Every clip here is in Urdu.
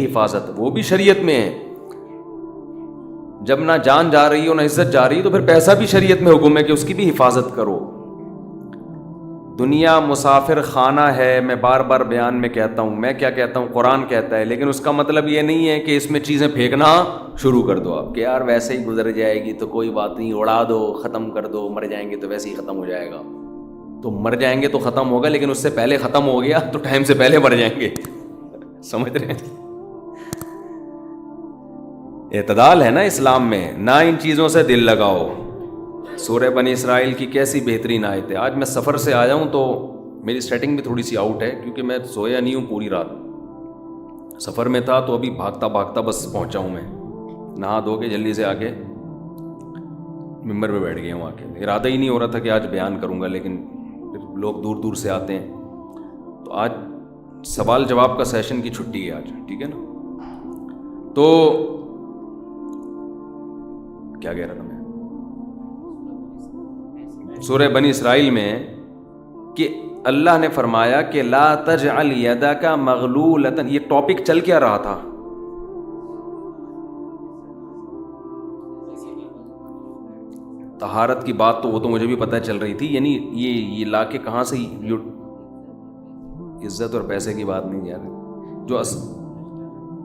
حفاظت وہ بھی شریعت میں ہے. جب نہ جان جا رہی ہو نہ عزت جا رہی ہے تو پھر پیسہ بھی شریعت میں حکم ہے کہ اس کی بھی حفاظت کرو. دنیا مسافر خانہ ہے. میں بار بار بیان میں کہتا ہوں, میں کیا کہتا ہوں, قرآن کہتا ہے, لیکن اس کا مطلب یہ نہیں ہے کہ اس میں چیزیں پھینکنا شروع کر دو آپ کہ یار ویسے ہی گزر جائے گی تو کوئی بات نہیں, اڑا دو, ختم کر دو, مر جائیں گے تو ویسے ہی ختم ہو جائے گا. تو مر جائیں گے تو ختم ہوگا, لیکن اس سے پہلے ختم ہو گیا تو ٹائم سے پہلے مر جائیں گے. سمجھ رہے ہیں؟ اعتدال ہے نا اسلام میں, نہ ان چیزوں سے دل لگاؤ. سورہ بنی اسرائیل کی کیسی بہترین آیت ہے. آج میں سفر سے آیا ہوں تو میری سیٹنگ بھی تھوڑی سی آؤٹ ہے کیونکہ میں سویا نہیں ہوں پوری رات. سفر میں تھا تو ابھی بھاگتا بھاگتا بس پہنچا ہوں. میں نہا دھو کے جلدی سے آ کے ممبر پہ بیٹھ گیا ہوں. آ کے ارادہ ہی نہیں ہو رہا تھا کہ آج بیان کروں گا, لیکن لوگ دور دور سے آتے ہیں تو آج سوال جواب کا سیشن کی چھٹی ہے آج, ٹھیک ہے نا. تو کیا کہہ رہا تھا میں, سورہ بنی اسرائیل میں کہ اللہ نے فرمایا کہ لا تجعل یدک مغلولۃ. یہ ٹاپک چل کیا رہا تھا؟ طہارت کی بات. تو وہ تو مجھے بھی پتہ چل رہی تھی, یعنی یہ لا کے کہاں سے عزت اور پیسے کی بات نہیں یار. جو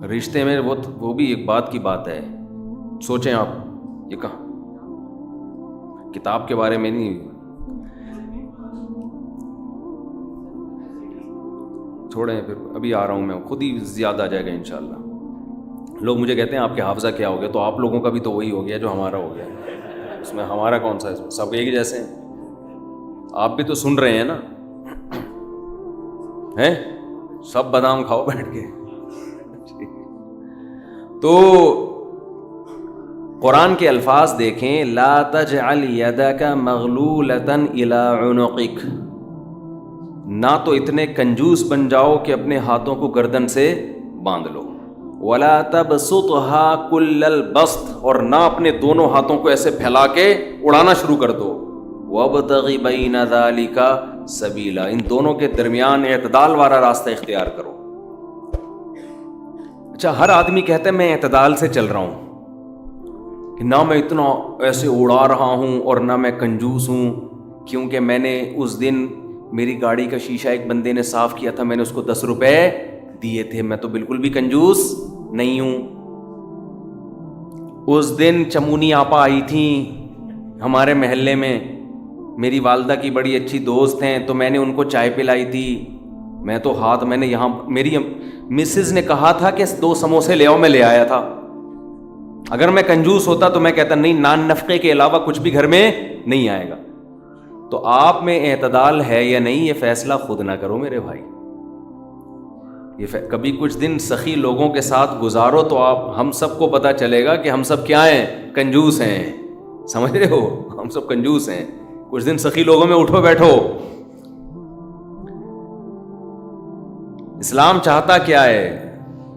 رشتے میں وہ بھی ایک بات کی بات ہے. سوچیں آپ, یہ کہاں کتاب کے بارے میں نہیں, چھوڑیں پھر, ابھی آ رہا ہوں میں, خود ہی زیادہ آ جائے گا انشاءاللہ. لوگ مجھے کہتے ہیں آپ کے حافظہ کیا ہو گیا, تو آپ لوگوں کا بھی تو وہی ہو گیا جو ہمارا ہو گیا. اس میں ہمارا کون سا ہے, سب ایک جیسے ہیں. آپ بھی تو سن رہے ہیں نا, ہیں سب بادام کھاؤ بیٹھ کے. تو قرآن کے الفاظ دیکھیں, لا تجعل یدک مغلولۃ الی عنقک. نہ تو اتنے کنجوس بن جاؤ کہ اپنے ہاتھوں کو گردن سے باندھ لو, ولا تبسطها کل البسط, اور نہ اپنے دونوں ہاتھوں کو ایسے پھیلا کے اڑانا شروع کر دو. وابتغ بین ذلک سبیلا, ان دونوں کے درمیان اعتدال والا راستہ اختیار کرو. اچھا, ہر آدمی کہتا ہے میں اعتدال سے چل رہا ہوں, کہ نہ میں اتنا ایسے اڑا رہا ہوں اور نہ میں کنجوس ہوں, کیونکہ میں نے اس دن میری گاڑی کا شیشہ ایک بندے نے صاف کیا تھا, میں نے اس کو 10 روپے دیے تھے, میں تو بالکل بھی کنجوس نہیں ہوں. اس دن چمونی آپا آئی تھیں ہمارے محلے میں, میری والدہ کی بڑی اچھی دوست ہیں, تو میں نے ان کو چائے پلائی تھی. میں تو میں نے یہاں, میری مسز نے کہا تھا کہ 2 سموسے لے آؤ, میں لے آیا تھا. اگر میں کنجوس ہوتا تو میں کہتا نہیں, نان نفقے کے علاوہ کچھ بھی گھر میں نہیں آئے گا. تو آپ میں اعتدال ہے یا نہیں, یہ فیصلہ خود نہ کرو میرے بھائی. یہ کبھی کچھ دن سخی لوگوں کے ساتھ گزارو تو ہم سب کو پتہ چلے گا کہ ہم سب کیا ہیں, کنجوس ہیں. سمجھ رہے ہو, ہم سب کنجوس ہیں. کچھ دن سخی لوگوں میں اٹھو بیٹھو. اسلام چاہتا کیا ہے؟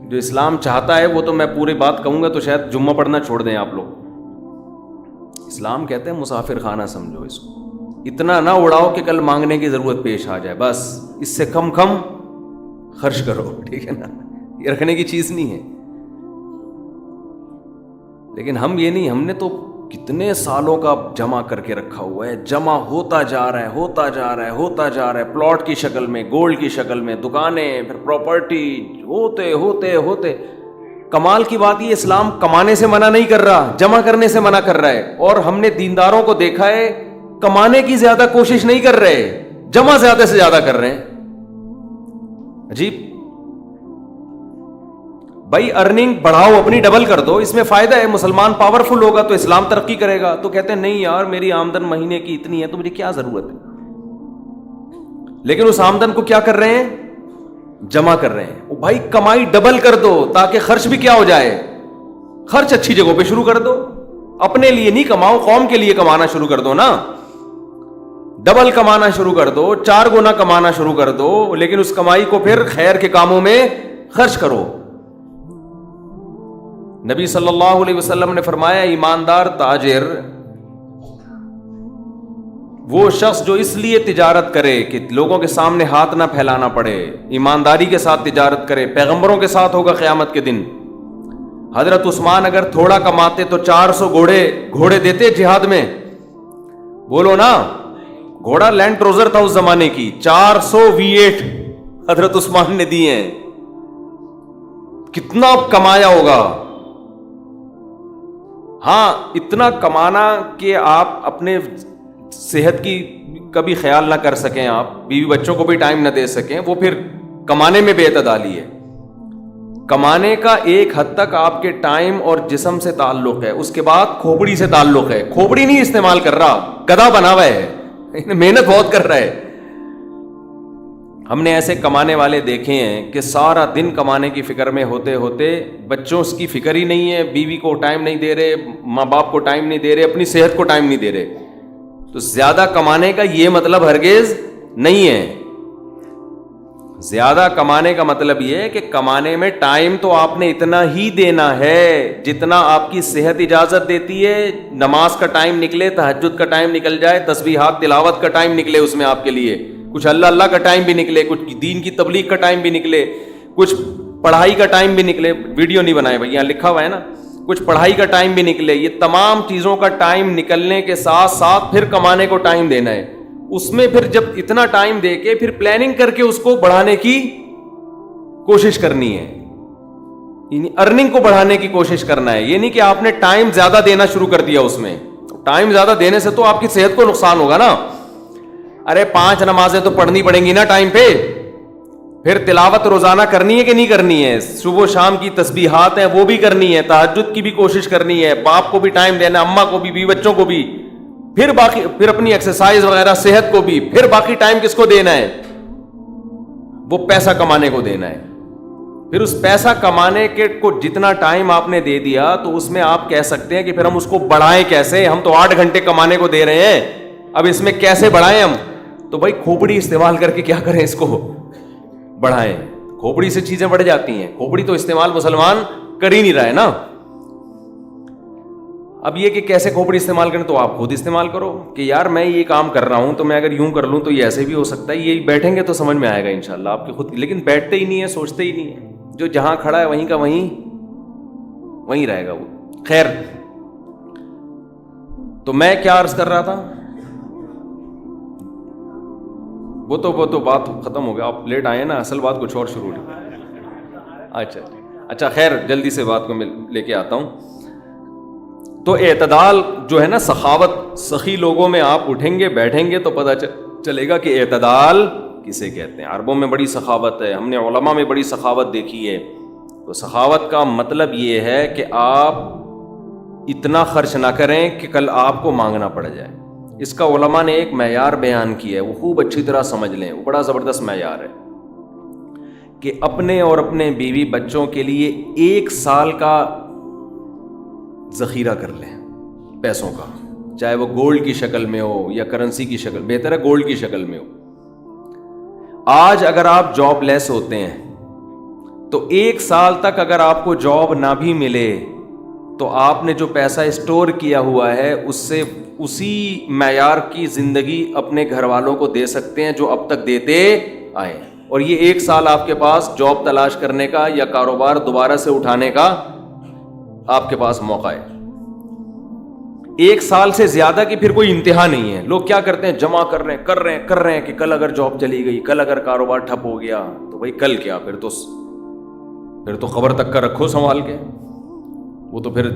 جو اسلام چاہتا ہے وہ تو میں پوری بات کہوں گا تو شاید جمعہ پڑھنا چھوڑ دیں آپ لوگ. اسلام کہتے ہیں مسافر خانہ سمجھو اس کو, اتنا نہ اڑاؤ کہ کل مانگنے کی ضرورت پیش آ جائے, بس اس سے کم خرچ کرو, ٹھیک ہے نا. یہ رکھنے کی چیز نہیں ہے. لیکن ہم یہ نہیں, ہم نے تو کتنے سالوں کا جمع کر کے رکھا ہوا ہے, جمع ہوتا جا رہا ہے, ہوتا جا رہا ہے, ہوتا جا رہا ہے, پلاٹ کی شکل میں, گولڈ کی شکل میں, دکانیں, پھر پراپرٹی, ہوتے ہوتے ہوتے. کمال کی بات یہ, اسلام کمانے سے منع نہیں کر رہا, جمع کرنے سے منع کر رہا ہے. اور ہم نے دینداروں کو دیکھا ہے کمانے کی زیادہ کوشش نہیں کر رہے, جمع زیادہ سے زیادہ کر رہے ہیں. عجیب بھائی, ارننگ بڑھاؤ, اپنی ڈبل کر دو, اس میں فائدہ ہے. مسلمان پاورفل ہوگا تو اسلام ترقی کرے گا. تو کہتے ہیں نہیں یار میری آمدن مہینے کی اتنی ہے تو مجھے کیا ضرورت ہے. لیکن اس آمدن کو کیا کر رہے ہیں, جمع کر رہے ہیں. بھائی کمائی ڈبل کر دو تاکہ خرچ بھی کیا ہو جائے, خرچ اچھی جگہوں پہ شروع کر دو. اپنے لیے نہیں کماؤ, قوم کے لیے کمانا شروع کر دو نا. ڈبل کمانا شروع کر دو, 4 گنا کمانا شروع کر دو, لیکن اس کمائی کو پھر خیر کے کاموں میں خرچ کرو. نبی صلی اللہ علیہ وسلم نے فرمایا ایماندار تاجر وہ شخص جو اس لیے تجارت کرے کہ لوگوں کے سامنے ہاتھ نہ پھیلانا پڑے، ایمانداری کے ساتھ تجارت کرے، پیغمبروں کے ساتھ ہوگا قیامت کے دن۔ حضرت عثمان اگر تھوڑا کماتے تو 400 گھوڑے دیتے جہاد میں، بولو نا، گھوڑا لینڈ کروزر تھا اس زمانے کی، 400 V8 حضرت عثمان نے دیے ہیں، کتنا کمایا ہوگا۔ ہاں اتنا کمانا کہ آپ اپنے صحت کی کبھی خیال نہ کر سکیں، آپ بیوی بچوں کو بھی ٹائم نہ دے سکیں، وہ پھر کمانے میں بے اعتدالی ہے۔ کمانے کا ایک حد تک آپ کے ٹائم اور جسم سے تعلق ہے، اس کے بعد کھوپڑی سے تعلق ہے۔ کھوپڑی نہیں استعمال کر رہا، گدھا بنا ہوا ہے، محنت بہت کر رہا ہے۔ ہم نے ایسے کمانے والے دیکھے ہیں کہ سارا دن کمانے کی فکر میں ہوتے ہوتے بچوں کی فکر ہی نہیں ہے، بیوی کو ٹائم نہیں دے رہے، ماں باپ کو ٹائم نہیں دے رہے، اپنی صحت کو ٹائم نہیں دے رہے۔ تو زیادہ کمانے کا یہ مطلب ہرگز نہیں ہے۔ زیادہ کمانے کا مطلب یہ ہے کہ کمانے میں ٹائم تو آپ نے اتنا ہی دینا ہے جتنا آپ کی صحت اجازت دیتی ہے۔ نماز کا ٹائم نکلے، تہجد کا ٹائم نکل جائے، تسبیحات تلاوت کا ٹائم نکلے اس میں آپ کے لیے، کچھ اللہ کا ٹائم بھی نکلے، کچھ دین کی تبلیغ کا ٹائم بھی نکلے، کچھ پڑھائی کا ٹائم بھی نکلے۔ ویڈیو نہیں بنائے بھائی، یہاں لکھا ہوا ہے نا، کچھ پڑھائی کا ٹائم بھی نکلے۔ یہ تمام چیزوں کا ٹائم نکلنے کے ساتھ ساتھ پھر کمانے کو ٹائم دینا ہے۔ اس میں پھر جب اتنا ٹائم دے کے پھر پلاننگ کر کے اس کو بڑھانے کی کوشش کرنی ہے، یعنی ارننگ کو بڑھانے کی کوشش کرنا ہے۔ یہ نہیں کہ آپ نے ٹائم زیادہ دینا شروع کر دیا، اس میں ٹائم زیادہ دینے سے تو آپ کی صحت کو نقصان ہوگا نا۔ ارے 5 نمازیں تو پڑھنی پڑیں گی نا ٹائم پہ، پھر تلاوت روزانہ کرنی ہے کہ نہیں کرنی ہے، صبح و شام کی تسبیحات ہیں وہ بھی کرنی ہے، تہجد کی بھی کوشش کرنی ہے، باپ کو بھی ٹائم دینا، اماں کو بھی، بیوی بچوں کو بھی، پھر باقی پھر اپنی ایکسرسائز وغیرہ صحت کو بھی، پھر باقی ٹائم کس کو دینا ہے؟ وہ پیسہ کمانے کو دینا ہے۔ پھر اس پیسہ کمانے کے کو جتنا ٹائم آپ نے دے دیا تو اس میں آپ کہہ سکتے ہیں کہ پھر ہم اس کو بڑھائیں کیسے؟ ہم تو 8 گھنٹے کمانے کو دے رہے ہیں، اب اس میں کیسے بڑھائیں ہم؟ تو بھائی کھوپڑی استعمال کر کے کیا کریں، اس کو بڑھائیں۔ کھوپڑی سے چیزیں بڑھ جاتی ہیں، کھوپڑی تو استعمال مسلمان کر ہی نہیں رہا ہے نا۔ اب یہ کہ کیسے کھوپڑی استعمال کریں، تو آپ خود استعمال کرو کہ یار میں یہ کام کر رہا ہوں تو میں اگر یوں کر لوں تو یہ ایسے بھی ہو سکتا ہے، یہ بیٹھیں گے تو سمجھ میں آئے گا انشاءاللہ آپ کی خود، لیکن بیٹھتے ہی نہیں ہے، سوچتے ہی نہیں ہے، جو جہاں کھڑا ہے وہیں کا وہیں رہے گا وہ۔ خیر، تو میں کیا عرض کر رہا تھا؟ وہ تو بات ختم ہو گیا، آپ لیٹ آئے نا، اصل بات کچھ اور شروع ہوئی۔ اچھا خیر، جلدی سے بات کو میں لے کے آتا ہوں۔ تو اعتدال جو ہے نا، سخاوت، سخی لوگوں میں آپ اٹھیں گے بیٹھیں گے تو پتہ چلے گا کہ اعتدال کسے کہتے ہیں۔ عربوں میں بڑی سخاوت ہے، ہم نے علماء میں بڑی سخاوت دیکھی ہے۔ تو سخاوت کا مطلب یہ ہے کہ آپ اتنا خرچ نہ کریں کہ کل آپ کو مانگنا پڑ جائے۔ اس کا علماء نے ایک معیار بیان کیا ہے، وہ خوب اچھی طرح سمجھ لیں، وہ بڑا زبردست معیار ہے کہ اپنے اور اپنے بیوی بچوں کے لیے 1 سال کا ذخیرہ کر لیں پیسوں کا، چاہے وہ گولڈ کی شکل میں ہو یا کرنسی کی شکل، بہتر ہے گولڈ کی شکل میں ہو۔ آج اگر آپ جاب لیس ہوتے ہیں تو 1 سال تک اگر آپ کو جاب نہ بھی ملے تو آپ نے جو پیسہ اسٹور کیا ہوا ہے اس سے اسی معیار کی زندگی اپنے گھر والوں کو دے سکتے ہیں جو اب تک دیتے آئے ہیں۔ اور یہ 1 سال آپ کے پاس جاب تلاش کرنے کا یا کاروبار دوبارہ سے اٹھانے کا آپ کے پاس موقع ہے۔ 1 سال سے زیادہ کی پھر کوئی انتہا نہیں ہے۔ لوگ کیا کرتے ہیں، جمع کر رہے ہیں کہ کل اگر جاب چلی گئی، کل اگر کاروبار ٹھپ ہو گیا تو بھائی کل کیا، پھر تو خبر تک کا رکھو سنبھال کے، وہ تو پھر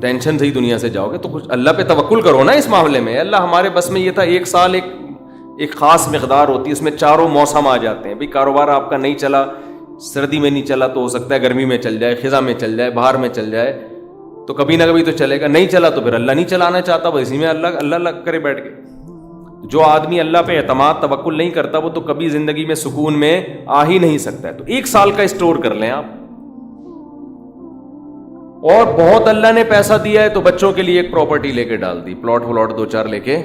ٹینشن سے ہی دنیا سے جاؤ گے۔ تو کچھ اللہ پہ توکل کرو نا اس معاملے میں۔ اللہ ہمارے بس میں یہ تھا، 1 سال ایک خاص مقدار ہوتی ہے، اس میں چاروں موسم آ جاتے ہیں۔ بھائی کاروبار آپ کا نہیں چلا، سردی میں نہیں چلا تو ہو سکتا ہے گرمی میں چل جائے، خزاں میں چل جائے، بہار میں چل جائے، تو کبھی نہ کبھی تو چلے گا۔ نہیں چلا تو پھر اللہ نہیں چلانا چاہتا، بس اسی میں اللہ کرے بیٹھ کے۔ جو آدمی اللہ پہ اعتماد توکل نہیں کرتا وہ تو کبھی زندگی میں سکون میں آ ہی نہیں سکتا ہے۔ تو 1 سال کا اسٹور کر لیں آپ۔ اور بہت اللہ نے پیسہ دیا ہے تو بچوں کے لیے ایک پراپرٹی لے کے ڈال دی، پلاٹ 2-4 لے کے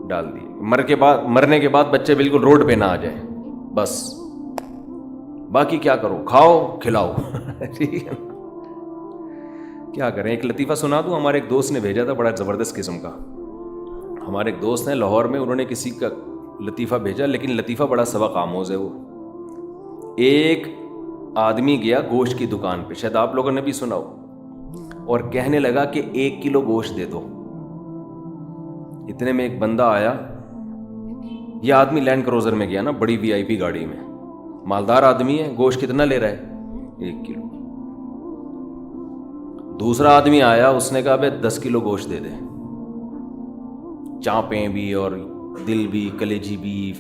ڈال دی، مرنے کے بعد بچے بالکل روڈ پہ نہ آ جائیں، بس باقی کیا کرو، کھاؤ کھلاؤ ٹھیک ہے، کیا کریں۔ ایک لطیفہ سنا دوں، ہمارے ایک دوست نے بھیجا تھا، بڑا زبردست قسم کا۔ ہمارے ایک دوست ہیں لاہور میں, انہوں نے کسی کا لطیفہ بھیجا, لیکن لطیفہ بڑا سبق آموز ہے وہ. ایک آدمی گیا گوشت کی دکان پہ, شاید آپ لوگوں نے بھی سنا ہو, اور کہنے لگا کہ 1 کلو گوشت دے دو. اتنے میں ایک بندہ آیا, یہ آدمی لینڈ کروزر میں گیا نا, بڑی VIP گاڑی میں, مالدار آدمی ہے, گوشت کتنا لے رہا ہے؟ 1 کلو. دوسرا آدمی آیا, اس نے کہا بھائی 10 کلو گوشت دے دے, چانپیں بھی اور دل بھی, کلیجی بھی,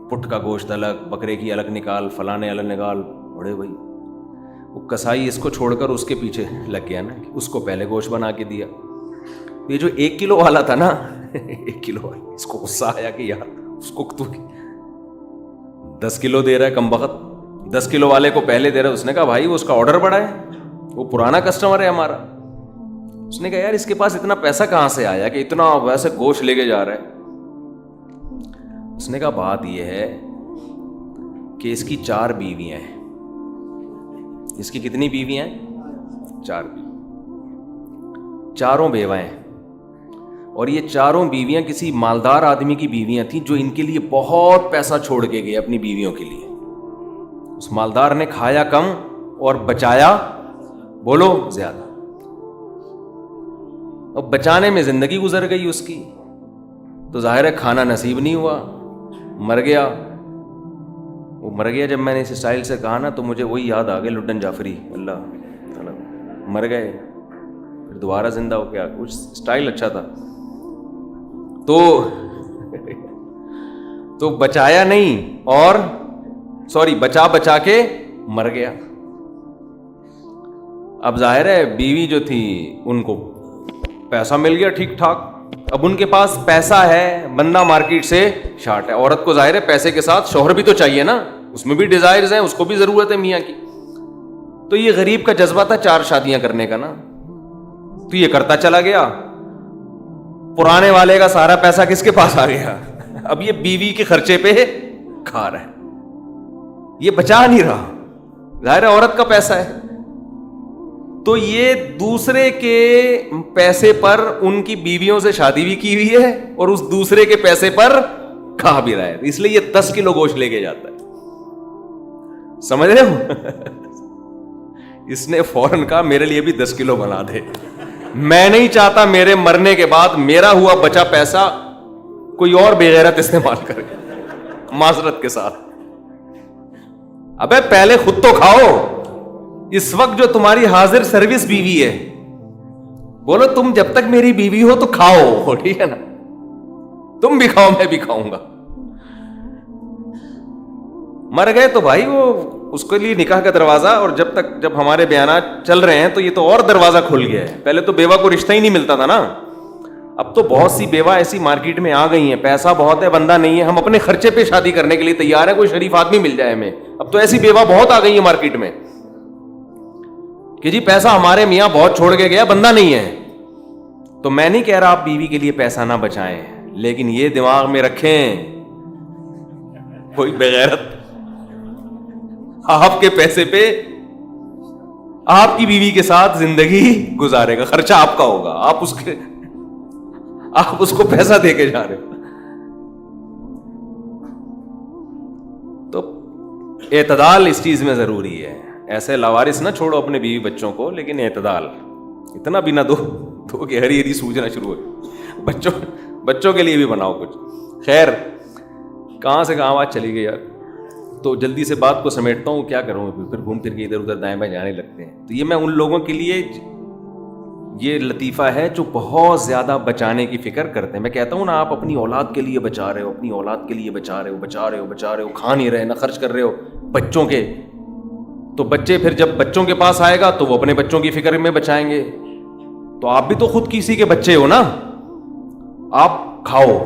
پٹ کا گوشت الگ, بکرے کی الگ نکال, فلانے الگ نکال. بڑے بھائی وہ کسائی اس کو چھوڑ کر اس کے پیچھے لگ گیا نا, اس کو پہلے گوشت بنا کے دیا. یہ جو 1 کلو والا تھا نا 1 کلو والا, اس کو غصہ آیا کہ یار اس کو تو 10 کلو دے رہا ہے کم بخت, 10 کلو والے کو پہلے دے رہا ہے. اس نے کہا بھائی وہ اس کا آرڈر بڑا ہے, وہ پرانا کسٹمر ہے ہمارا. اس نے کہا یار اس کے پاس اتنا پیسہ کہاں سے آیا کہ اتنا ویسے گوشت لے کے جا رہا ہے. اس نے کہا بات یہ ہے کہ اس کی 4 بیویاں ہیں. اس کی کتنی بیویاں ہیں؟ 4 بیوی, چاروں بیوہ ہیں, اور یہ چاروں بیویاں کسی مالدار آدمی کی بیویاں تھیں جو ان کے لیے بہت پیسہ چھوڑ کے گئے اپنی بیویوں کے لیے. اس مالدار نے کھایا کم اور بچایا بولو زیادہ. اب بچانے میں زندگی گزر گئی اس کی, تو ظاہر ہے کھانا نصیب نہیں ہوا, مر گیا. وہ مر گیا جب میں نے اس اسٹائل سے کہا نا, تو مجھے وہی یاد آ گئے لڈن جعفری, اللہ تعالیٰ مر گئے پھر دوبارہ زندہ ہو گیا. کچھ اسٹائل اچھا تھا. تو بچایا نہیں, اور بچا کے مر گیا. اب ظاہر ہے بیوی جو تھی ان کو پیسہ مل گیا ٹھیک ٹھاک. اب ان کے پاس پیسہ ہے, بندہ مارکیٹ سے شارٹ ہے. عورت کو ظاہر ہے پیسے کے ساتھ شوہر بھی تو چاہیے نا, اس میں بھی ڈیزائرز ہیں, اس کو بھی ضرورت ہے میاں کی. تو یہ غریب کا جذبہ تھا 4 شادیاں کرنے کا نا, تو یہ کرتا چلا گیا. پرانے والے کا سارا پیسہ کس کے پاس آ گیا؟ اب یہ بیوی کے خرچے پہ کھا رہا ہے, یہ بچا نہیں رہا, ظاہر ہے عورت کا پیسہ ہے. تو یہ دوسرے کے پیسے پر ان کی بیویوں سے شادی بھی کی ہوئی ہے, اور اس دوسرے کے پیسے پر کھا بھی رہا ہے. اس لیے یہ 10 کلو گوشت لے کے جاتا ہے. سمجھ رہے ہو؟ اس نے فوراً کہا میرے لیے بھی 10 کلو بنا دے, میں نہیں چاہتا میرے مرنے کے بعد میرا ہوا بچا پیسہ کوئی اور بے غیرت استعمال کرے. معذرت کے ساتھ, ابے پہلے خود تو کھاؤ. اس وقت جو تمہاری حاضر سروس بیوی ہے, بولو تم جب تک میری بیوی ہو تو کھاؤ, ٹھیک ہے نا, تم بھی کھاؤ میں بھی کھاؤں گا. مر گئے تو بھائی وہ اس کے لیے نکاح کا دروازہ, اور جب ہمارے بیانات چل رہے ہیں تو یہ تو اور دروازہ کھل گیا ہے. پہلے تو بیوہ کو رشتہ ہی نہیں ملتا تھا نا, اب تو بہت سی بیوہ ایسی مارکیٹ میں آ گئی ہیں, پیسہ بہت ہے, بندہ نہیں ہے, ہم اپنے خرچے پہ شادی کرنے کے لیے تیار ہے, کوئی شریف آدمی مل جائے ہمیں. اب تو ایسی بیوہ بہت آ گئی ہے مارکیٹ میں کہ جی پیسہ ہمارے میاں بہت چھوڑ کے گیا, بندہ نہیں ہے. تو میں نہیں کہہ رہا آپ بیوی کے لیے پیسہ نہ بچائیں, لیکن یہ دماغ میں رکھیں کوئی بغیرت آپ کے پیسے پہ آپ کی بیوی کے ساتھ زندگی گزارے گا, خرچہ آپ کا ہوگا, آپ اس کو پیسہ دے کے جا رہے ہو. تو اعتدال اس چیز میں ضروری ہے. ایسے لاوارث نہ چھوڑو اپنے بیوی بچوں کو, لیکن اعتدال, اتنا بھی نہ دو کہ ہری ہری سوجنا شروع ہو. بچوں کے لیے بھی بناؤ کچھ. خیر, کہاں سے کہاں بات چلی گئی یار, تو جلدی سے بات کو سمیٹتا ہوں. کیا کروں, پھر گھوم پھر کے ادھر ادھر دائیں بائیں جانے لگتے ہیں. تو یہ میں ان لوگوں کے لیے یہ لطیفہ ہے جو بہت زیادہ بچانے کی فکر کرتے ہیں. میں کہتا ہوں نا, آپ اپنی اولاد کے لیے بچا رہے ہو, اپنی اولاد کے لیے بچا رہے ہو, کھا نہیں رہے, نہ خرچ کر رہے ہو بچوں کے, تو بچے پھر جب بچوں کے پاس آئے گا تو وہ اپنے بچوں کی فکر میں بچائیں گے. تو آپ بھی تو خود کسی کے بچے ہو نا, آپ کھاؤ,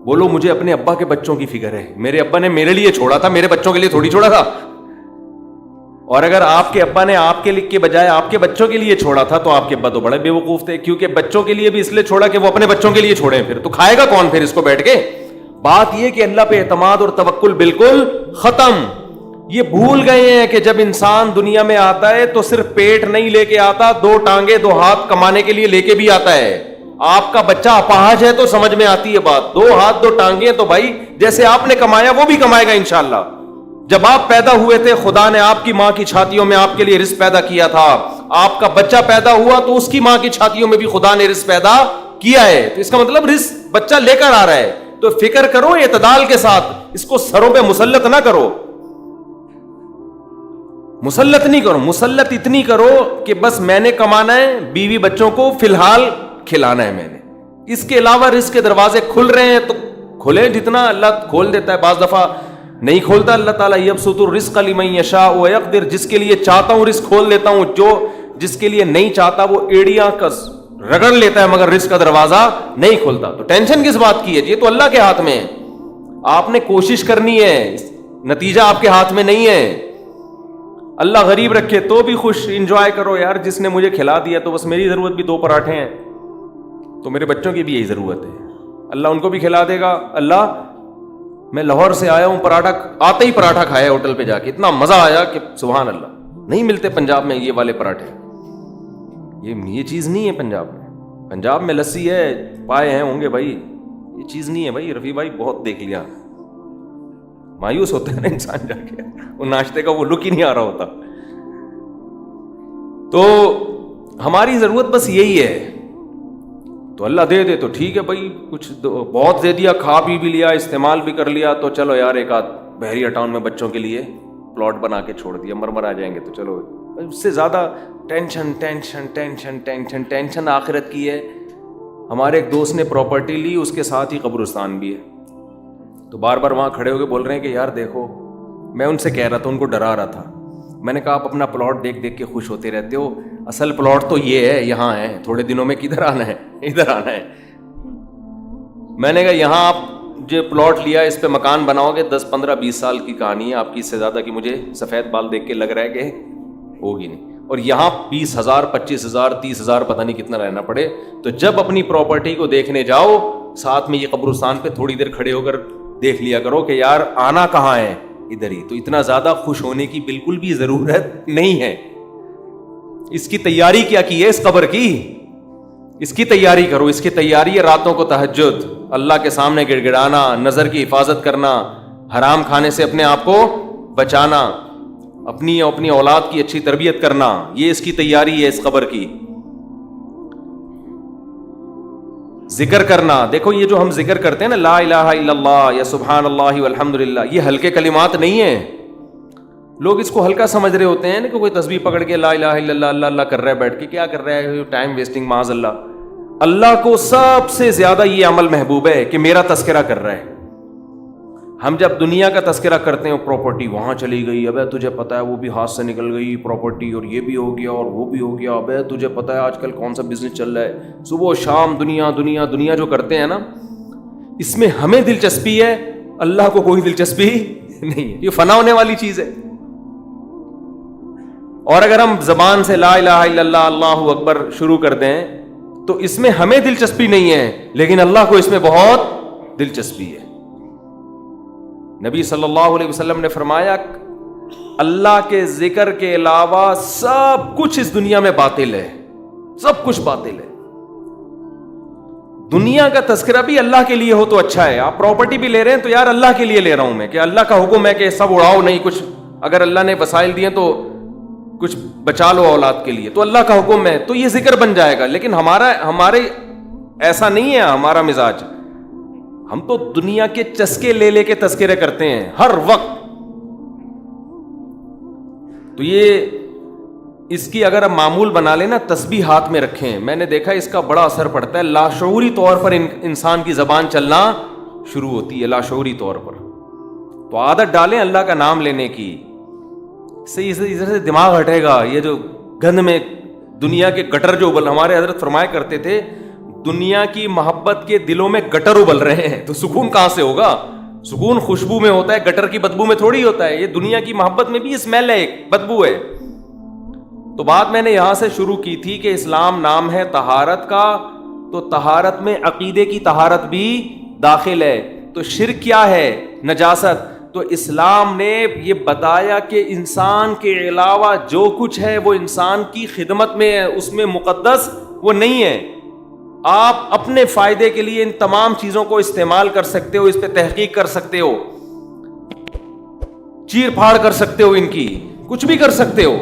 بولو مجھے اپنے ابا کے بچوں کی فکر ہے, میرے ابا نے میرے لیے چھوڑا تھا, میرے بچوں کے لیے تھوڑی چھوڑا تھا. اور اگر آپ کے ابا نے آپ کے بجائے آپ کے بچوں کے لیے چھوڑا تھا, تو آپ کے ابا تو بڑے بے وقوف تھے, کیونکہ بچوں کے لیے بھی اس لیے چھوڑا کہ وہ اپنے بچوں کے لیے چھوڑیں. پھر تو کھائے گا کون پھر اس کو بیٹھ کے؟ بات یہ کہ اللہ پہ اعتماد اور توکل بالکل ختم. یہ بھول گئے ہیں کہ جب انسان دنیا میں آتا ہے تو صرف پیٹ نہیں لے کے آتا, 2 ٹانگیں 2 ہاتھ کمانے کے لیے لے کے بھی آتا ہے. آپ کا بچہ اپاہج ہے تو سمجھ میں آتی ہے بات, 2 ہاتھ 2 ٹانگیں تو بھائی جیسے آپ نے کمایا وہ بھی کمائے گا انشاءاللہ. جب آپ پیدا ہوئے تھے خدا نے آپ کی ماں کی چھاتیوں میں آپ کے لیے رزق پیدا کیا تھا, آپ کا بچہ پیدا ہوا تو اس کی ماں کی چھاتیوں میں بھی خدا نے رزق پیدا کیا ہے, تو اس کا مطلب رزق بچہ لے کر آ رہا ہے. تو فکر کرو اعتدال کے ساتھ, اس کو سروں پہ مسلط نہ کرو, مسلط نہیں کرو, مسلط اتنی کرو کہ بس میں نے کمانا ہے, بیوی بچوں کو فی الحال کھلانا ہے میں نے, اس کے علاوہ رزق کے دروازے کھل رہے ہیں تو کھلے, جتنا اللہ کھول دیتا ہے, بعض دفعہ نہیں کھولتا اللہ تعالیٰ. یبسط الرزق لمن یشاء ویقدر, جس کے لیے چاہتا ہوں رزق کھول دیتا ہوں, جو جس کے لیے نہیں چاہتا وہ ایڑیاں رگڑ لیتا ہے مگر رزق کا دروازہ نہیں کھولتا. تو ٹینشن کس بات کی ہے, یہ تو اللہ کے ہاتھ میں ہے, آپ نے کوشش کرنی ہے, نتیجہ آپ کے ہاتھ میں نہیں ہے. اللہ غریب رکھے تو بھی خوش, انجوائے کرو یار, جس نے مجھے کھلا دیا تو بس میری ضرورت بھی 2 پراٹھے ہیں تو میرے بچوں کی بھی یہی ضرورت ہے, اللہ ان کو بھی کھلا دے گا. اللہ میں لاہور سے آیا ہوں, پراٹھا آتے ہی پراٹھا کھایا ہوٹل پہ جا کے, اتنا مزہ آیا کہ سبحان اللہ, نہیں ملتے پنجاب میں یہ والے پراٹھے, یہ چیز نہیں ہے پنجاب میں. پنجاب میں لسی ہے, پائے ہیں ہوں گے بھائی, یہ چیز نہیں ہے بھائی. رفیع بھائی بہت دیکھ لیا, مایوس ہوتا ہے نا انسان جا کے, وہ ناشتے کا وہ لک ہی نہیں آ رہا ہوتا. تو ہماری ضرورت بس یہی ہے, تو اللہ دے دے تو ٹھیک ہے بھائی, کچھ بہت دے دیا, کھا بھی لیا, استعمال بھی کر لیا, تو چلو یار ایک آدھ بحریہ ٹاؤن میں بچوں کے لیے پلاٹ بنا کے چھوڑ دیا, مرمر آ جائیں گے تو چلو. اس سے زیادہ tension tension tension tension tension آخرت کی ہے. ہمارے ایک دوست نے پراپرٹی لی, اس کے ساتھ ہی قبرستان بھی ہے, تو بار بار وہاں کھڑے ہو کے بول رہے ہیں کہ یار دیکھو, میں ان سے کہہ رہا تھا, ان کو ڈرا رہا تھا, میں نے کہا آپ اپنا پلاٹ دیکھ دیکھ کے خوش ہوتے رہتے ہو, اصل پلاٹ تو یہ ہے, یہاں ہے, تھوڑے دنوں میں کدھر آنا ہے, ادھر آنا ہے. میں نے کہا یہاں آپ جو پلاٹ لیا اس پہ مکان بناؤ گے 10 15 20 سال کی کہانی ہے آپ کی, اس سے زیادہ کی مجھے سفید بال دیکھ کے لگ رہا ہے کہ ہوگی نہیں. اور یہاں 20,000 25,000 30,000 پتہ نہیں کتنا رہنا پڑے. تو جب اپنی پراپرٹی کو دیکھنے جاؤ, ساتھ میں یہ قبرستان پہ تھوڑی دیر کھڑے ہو کر دیکھ لیا کرو کہ یار آنا کہاں ہے, ادھر ہی. تو اتنا زیادہ خوش ہونے کی بالکل بھی ضرورت نہیں ہے. اس کی تیاری کیا کی ہے, اس قبر کی, اس کی تیاری کرو. اس کی تیاری ہے راتوں کو تہجد, اللہ کے سامنے گڑ گڑانا, نظر کی حفاظت کرنا, حرام کھانے سے اپنے آپ کو بچانا, اپنی اولاد کی اچھی تربیت کرنا, یہ اس کی تیاری ہے اس قبر کی. ذکر کرنا, دیکھو یہ جو ہم ذکر کرتے ہیں نا, لا الہ الا اللہ یا سبحان اللہ والحمد للہ, یہ ہلکے کلمات نہیں ہیں. لوگ اس کو ہلکا سمجھ رہے ہوتے ہیں نا, کہ کوئی تسبیح پکڑ کے لا الہ الا اللہ اللہ اللہ کر رہا ہے بیٹھ کے, کیا کر رہا ہے, ٹائم ویسٹنگ معاذ اللہ. اللہ کو سب سے زیادہ یہ عمل محبوب ہے کہ میرا تذکرہ کر رہا ہے. ہم جب دنیا کا تذکرہ کرتے ہیں, پراپرٹی وہاں چلی گئی, ابے تجھے پتا ہے وہ بھی ہاتھ سے نکل گئی پراپرٹی, اور یہ بھی ہو گیا اور وہ بھی ہو گیا, ابے تجھے پتا ہے آج کل کون سا بزنس چل رہا ہے, صبح و شام دنیا دنیا دنیا جو کرتے ہیں نا, اس میں ہمیں دلچسپی ہے, اللہ کو کوئی دلچسپی نہیں. یہ فنا ہونے والی چیز ہے. اور اگر ہم زبان سے لا الہ الا اللہ اللہ اکبر شروع کر دیں تو اس میں ہمیں دلچسپی نہیں ہے, لیکن اللہ کو اس میں بہت دلچسپی ہے. نبی صلی اللہ علیہ وسلم نے فرمایا اللہ کے ذکر کے علاوہ سب کچھ اس دنیا میں باطل ہے, سب کچھ باطل ہے. دنیا کا تذکرہ بھی اللہ کے لیے ہو تو اچھا ہے. آپ پراپرٹی بھی لے رہے ہیں تو یار اللہ کے لیے لے رہا ہوں میں, کہ اللہ کا حکم ہے کہ سب اڑاؤ نہیں, کچھ اگر اللہ نے وسائل دیے تو کچھ بچا لو اولاد کے لیے, تو اللہ کا حکم ہے تو یہ ذکر بن جائے گا. لیکن ہمارے ایسا نہیں ہے ہمارا مزاج. ہم تو دنیا کے چسکے لے لے کے تذکرے کرتے ہیں ہر وقت. تو یہ اس کی اگر ہم معمول بنا لیں نا, تسبیح ہاتھ میں رکھیں, میں نے دیکھا اس کا بڑا اثر پڑتا ہے. لاشعوری طور پر انسان کی زبان چلنا شروع ہوتی ہے, لاشعوری طور پر. تو عادت ڈالیں اللہ کا نام لینے کی, سے ادھر سے دماغ ہٹے گا. یہ جو گند میں دنیا کے گٹر جو ہمارے حضرت فرمایا کرتے تھے, دنیا کی محبت کے دلوں میں گٹر ابل رہے ہیں, تو سکون کہاں سے ہوگا؟ سکون خوشبو میں ہوتا ہے, گٹر کی بدبو میں تھوڑی ہوتا ہے. یہ دنیا کی محبت میں بھی اسمیل ہے, ایک بدبو ہے. تو بات میں نے یہاں سے شروع کی تھی کہ اسلام نام ہے طہارت کا, تو طہارت میں عقیدے کی طہارت بھی داخل ہے. تو شرک کیا ہے؟ نجاست. تو اسلام نے یہ بتایا کہ انسان کے علاوہ جو کچھ ہے وہ انسان کی خدمت میں ہے, اس میں مقدس وہ نہیں ہے. آپ اپنے فائدے کے لیے ان تمام چیزوں کو استعمال کر سکتے ہو, اس پہ تحقیق کر سکتے ہو, چیر پھاڑ کر سکتے ہو, ان کی کچھ بھی کر سکتے ہو.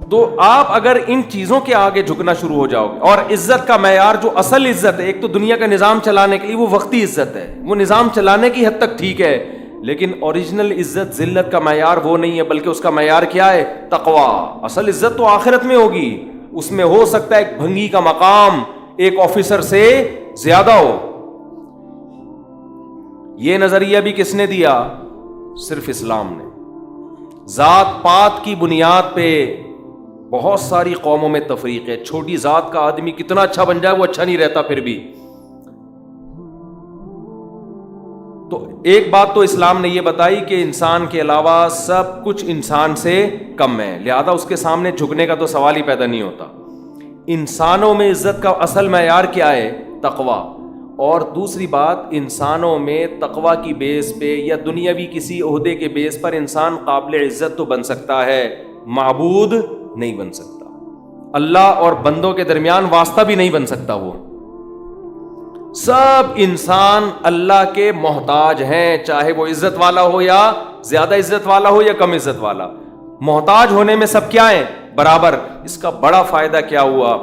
تو آپ اگر ان چیزوں کے آگے جھکنا شروع ہو جاؤ گے, اور عزت کا معیار جو اصل عزت ہے, ایک تو دنیا کا نظام چلانے کے لیے وہ وقتی عزت ہے, وہ نظام چلانے کی حد تک ٹھیک ہے, لیکن اوریجنل عزت ذلت کا معیار وہ نہیں ہے, بلکہ اس کا معیار کیا ہے؟ تقویٰ. اصل عزت تو آخرت میں ہوگی, اس میں ہو سکتا ہے ایک بھنگی کا مقام ایک آفیسر سے زیادہ ہو. یہ نظریہ بھی کس نے دیا؟ صرف اسلام نے. ذات پات کی بنیاد پہ بہت ساری قوموں میں تفریق ہے. چھوٹی ذات کا آدمی کتنا اچھا بن جائے وہ اچھا نہیں رہتا پھر بھی. تو ایک بات تو اسلام نے یہ بتائی کہ انسان کے علاوہ سب کچھ انسان سے کم ہے, لہذا اس کے سامنے جھکنے کا تو سوال ہی پیدا نہیں ہوتا. انسانوں میں عزت کا اصل معیار کیا ہے؟ تقویٰ. اور دوسری بات, انسانوں میں تقویٰ کی بیس پہ یا دنیاوی کسی عہدے کے بیس پر انسان قابل عزت تو بن سکتا ہے, معبود نہیں بن سکتا. اللہ اور بندوں کے درمیان واسطہ بھی نہیں بن سکتا. وہ سب انسان اللہ کے محتاج ہیں, چاہے وہ عزت والا ہو یا زیادہ عزت والا ہو یا کم عزت والا. محتاج ہونے میں سب کیا ہیں؟ برابر. اس کا بڑا فائدہ کیا ہوا